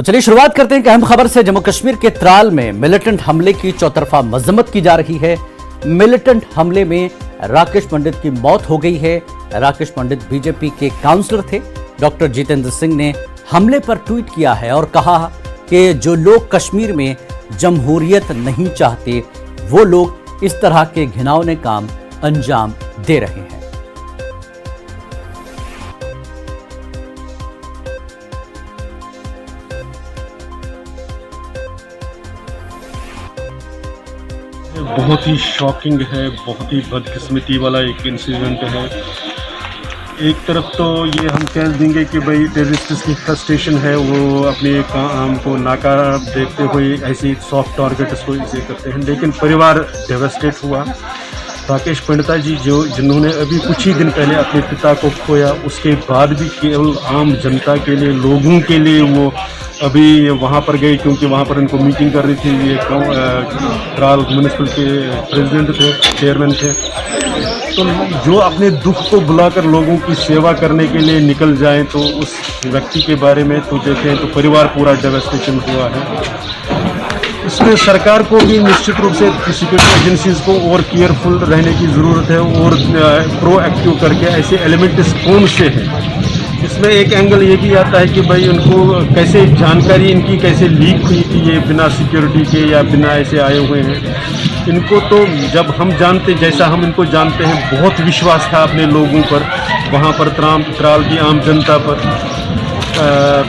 तो चलिए शुरुआत करते हैं एक अहम खबर से। जम्मू कश्मीर के त्राल में मिलिटेंट हमले की चौतरफा मजम्मत की जा रही है। मिलिटेंट हमले में राकेश पंडित की मौत हो गई है। राकेश पंडित बीजेपी के काउंसलर थे। डॉक्टर जितेंद्र सिंह ने हमले पर ट्वीट किया है और कहा कि जो लोग कश्मीर में जमहूरियत नहीं चाहते वो लोग इस तरह के घिनौने काम अंजाम दे रहे हैं। बहुत ही शॉकिंग है, बहुत ही बदकिस्मती वाला एक इंसिडेंट है। एक तरफ तो ये हम कह देंगे कि भाई टेररिस्ट की फ्रस्ट्रेशन है, वो अपने काम को नाकाम देखते हुए ऐसे सॉफ्ट टारगेट इसको इसे करते हैं, लेकिन परिवार डेवस्टेट हुआ। राकेश पंडिता जी जिन्होंने अभी कुछ ही दिन पहले अपने पिता को खोया, उसके बाद भी केवल आम जनता के लिए, लोगों के लिए वो अभी वहाँ पर गए, क्योंकि वहाँ पर इनको मीटिंग कर रही थी। ये त्राल म्यूनिसिपल के प्रेसिडेंट थे, चेयरमैन थे। तो जो अपने दुख को बुलाकर लोगों की सेवा करने के लिए निकल जाएं, तो उस व्यक्ति के बारे में तो देखें तो परिवार पूरा डेवस्टेशन हुआ है। इसमें सरकार को भी निश्चित रूप से सिक्योरिटी एजेंसीज को और केयरफुल रहने की ज़रूरत है और प्रोएक्टिव करके ऐसे एलिमेंट्स कौन से हैं। इसमें एक एंगल ये भी आता है कि भाई उनको कैसे जानकारी इनकी कैसे लीक हुई कि ये बिना सिक्योरिटी के या बिना ऐसे आए हुए हैं। इनको तो जब हम जानते, जैसा हम इनको जानते हैं, बहुत विश्वास था अपने लोगों पर, वहाँ पर त्राल की आम जनता पर,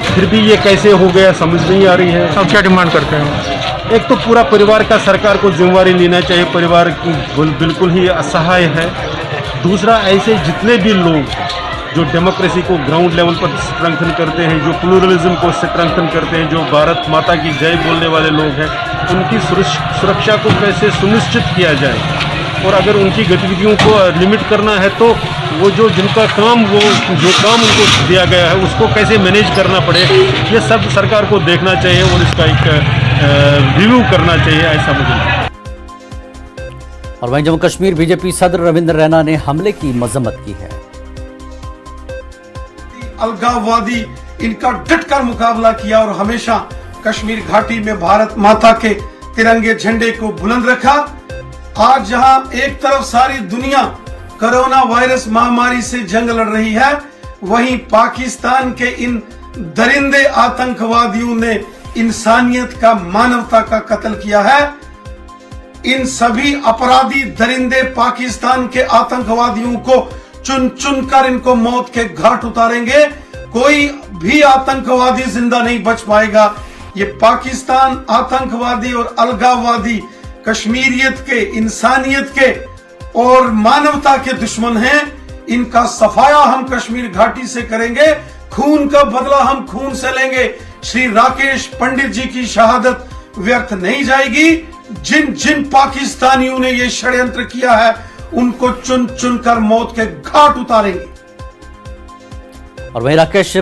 फिर भी ये कैसे हो गया समझ नहीं आ रही है। अब क्या डिमांड करते हैं? एक तो पूरा परिवार का सरकार को जिम्मेवारी लेना चाहिए, परिवार बिल्कुल ही असहाय है। दूसरा, ऐसे जितने भी लोग जो डेमोक्रेसी को ग्राउंड लेवल पर स्ट्रेंथन करते हैं, जो प्लूरलिज्म को स्ट्रेंथन करते हैं, जो भारत माता की जय बोलने वाले लोग हैं, उनकी सुरक्षा को कैसे सुनिश्चित किया जाए, और अगर उनकी गतिविधियों को लिमिट करना है तो वो जो काम उनको दिया गया है उसको कैसे मैनेज करना पड़े, ये सब सरकार को देखना चाहिए और इसका एक रिव्यू करना चाहिए, ऐसा मुझे लगता है। और वहीं जम्मू कश्मीर बीजेपी सदर रविंद्र रैना ने हमले की मजम्मत की है। अलगाववादी इनका डटकर मुकाबला किया और हमेशा कश्मीर घाटी में भारत माता के तिरंगे झंडे को बुलंद रखा। आज जहां एक तरफ सारी दुनिया कोरोना वायरस महामारी से जंग लड़ रही है, वहीं पाकिस्तान के इन दरिंदे आतंकवादियों ने इंसानियत का, मानवता का कत्ल किया है। इन सभी अपराधी दरिंदे पाकिस्तान के आतंकवादियों को चुन चुन कर इनको मौत के घाट उतारेंगे। कोई भी आतंकवादी जिंदा नहीं बच पाएगा। ये पाकिस्तान आतंकवादी और अलगाववादी कश्मीरियत के, इंसानियत के और मानवता के दुश्मन हैं। इनका सफाया हम कश्मीर घाटी से करेंगे, खून का बदला हम खून से लेंगे। श्री राकेश पंडित जी की शहादत व्यर्थ नहीं जाएगी। जिन जिन पाकिस्तानियों ने ये षड्यंत्र किया है उनको चुन चुन कर मौत के घाट उतारेंगे। और वहीं राकेश